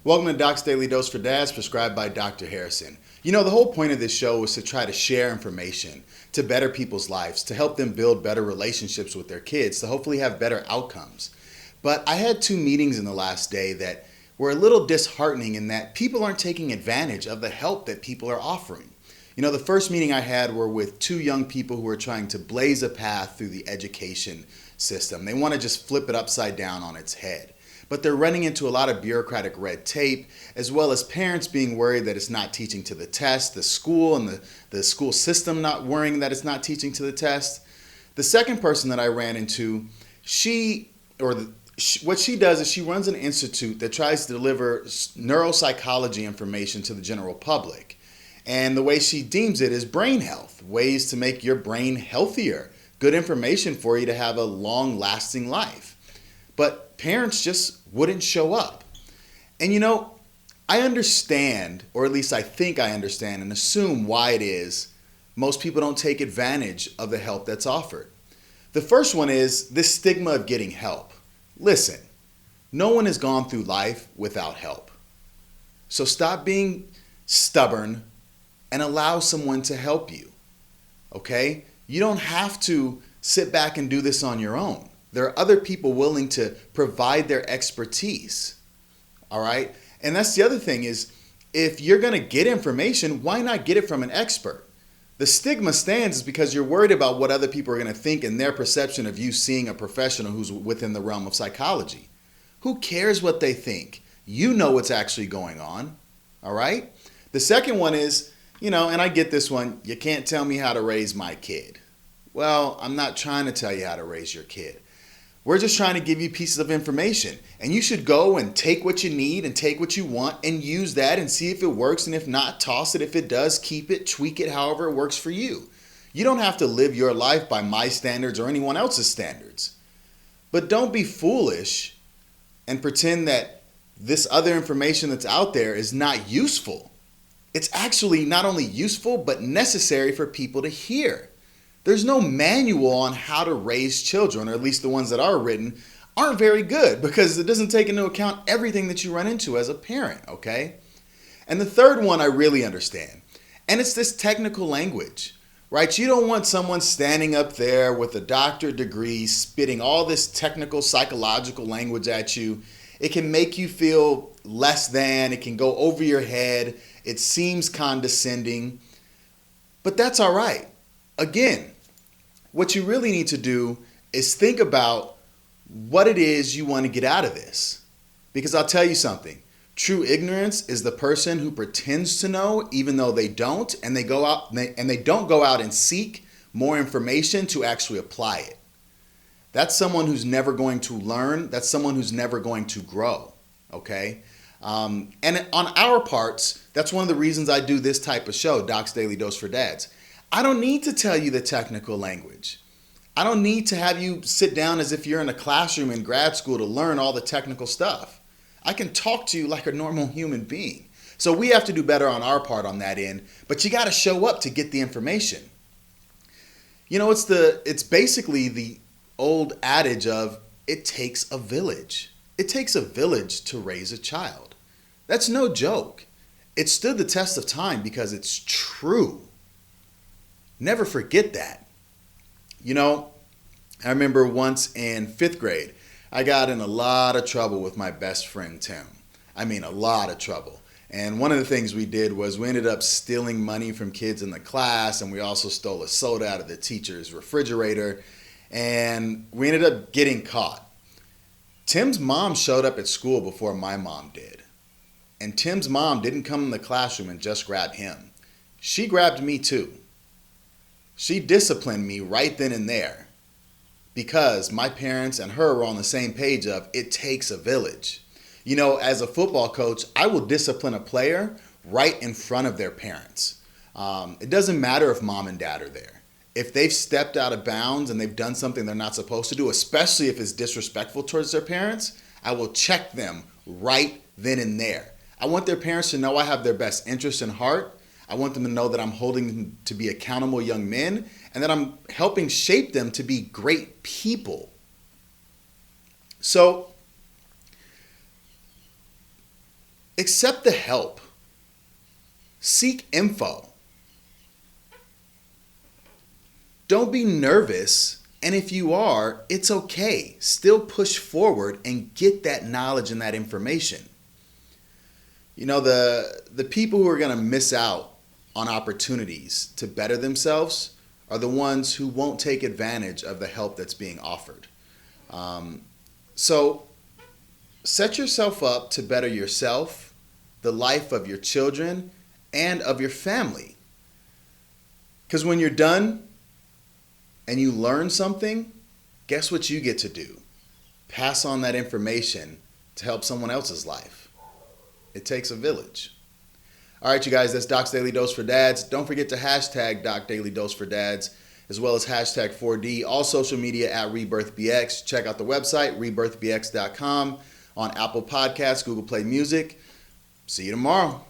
Welcome to Doc's Daily Dose for Dads, prescribed by Dr. Harrison. You know, the whole point of this show is to try to share information to better people's lives, to help them build better relationships with their kids, to hopefully have better outcomes. But I had two meetings in the last day that were a little disheartening in that people aren't taking advantage of the help that people are offering. You know, the first meeting I had were with two young people who are trying to blaze a path through the education system. They want to just flip it upside down on its head. But they're running into a lot of bureaucratic red tape, as well as parents being worried that it's not teaching to the test, the school and the school system not worrying that it's not teaching to the test. The second person that I ran into, what she does is she runs an institute that tries to deliver neuropsychology information to the general public. And the way she deems it is brain health, ways to make your brain healthier, good information for you to have a long-lasting life. But parents just wouldn't show up. And you know, I understand, or at least I think I understand and assume why it is most people don't take advantage of the help that's offered. The first one is this stigma of getting help. Listen, no one has gone through life without help. So stop being stubborn and allow someone to help you, okay? You don't have to sit back and do this on your own. There are other people willing to provide their expertise, all right? And that's the other thing is, if you're going to get information, why not get it from an expert? The stigma stands is because you're worried about what other people are going to think and their perception of you seeing a professional who's within the realm of psychology. Who cares what they think? You know what's actually going on, all right? The second one is, you know, and I get this one, you can't tell me how to raise my kid. Well, I'm not trying to tell you how to raise your kid. We're just trying to give you pieces of information, and you should go and take what you need and take what you want and use that and see if it works, and if not, toss it. If it does, keep it, tweak it, however it works for you. You don't have to live your life by my standards or anyone else's standards. But don't be foolish and pretend that this other information that's out there is not useful. It's actually not only useful, but necessary for people to hear. There's no manual on how to raise children, or at least the ones that are written aren't very good because it doesn't take into account everything that you run into as a parent, okay? And the third one I really understand, and it's this technical language, right? You don't want someone standing up there with a doctorate degree spitting all this technical psychological language at you. It can make you feel less than, it can go over your head, it seems condescending, but that's all right. Again, what you really need to do is think about what it is you want to get out of this. Because I'll tell you something, true ignorance is the person who pretends to know even though they don't, and they don't go out and seek more information to actually apply it. That's someone who's never going to learn. That's someone who's never going to grow, okay? And on our parts, that's one of the reasons I do this type of show, Doc's Daily Dose for Dads. I don't need to tell you the technical language. I don't need to have you sit down as if you're in a classroom in grad school to learn all the technical stuff. I can talk to you like a normal human being. So we have to do better on our part on that end, but you got to show up to get the information. You know, it's basically the old adage of it takes a village. It takes a village to raise a child. That's no joke. It stood the test of time because it's true. Never forget that. You know, I remember once in 5th grade, I got in a lot of trouble with my best friend, Tim. I mean, a lot of trouble. And one of the things we did was we ended up stealing money from kids in the class, and we also stole a soda out of the teacher's refrigerator, and we ended up getting caught. Tim's mom showed up at school before my mom did. And Tim's mom didn't come in the classroom and just grab him. She grabbed me too. She disciplined me right then and there because my parents and her were on the same page of it takes a village. You know, as a football coach, I will discipline a player right in front of their parents. It doesn't matter if mom and dad are there. If they've stepped out of bounds and they've done something they're not supposed to do, especially if it's disrespectful towards their parents, I will check them right then and there. I want their parents to know I have their best interest in heart. I want them to know that I'm holding them to be accountable young men and that I'm helping shape them to be great people. So accept the help. Seek info. Don't be nervous, and if you are, it's okay. Still push forward and get that knowledge and that information. You know, the people who are going to miss out on opportunities to better themselves are the ones who won't take advantage of the help that's being offered. So set yourself up to better yourself, the life of your children, and of your family. Because when you're done and you learn something, guess what you get to do? Pass on that information to help someone else's life. It takes a village. All right, you guys, that's Doc's Daily Dose for Dads. Don't forget to hashtag Doc Daily Dose for Dads, as well as hashtag 4D, all social media at rebirthbx. Check out the website, rebirthbx.com, on Apple Podcasts, Google Play Music. See you tomorrow.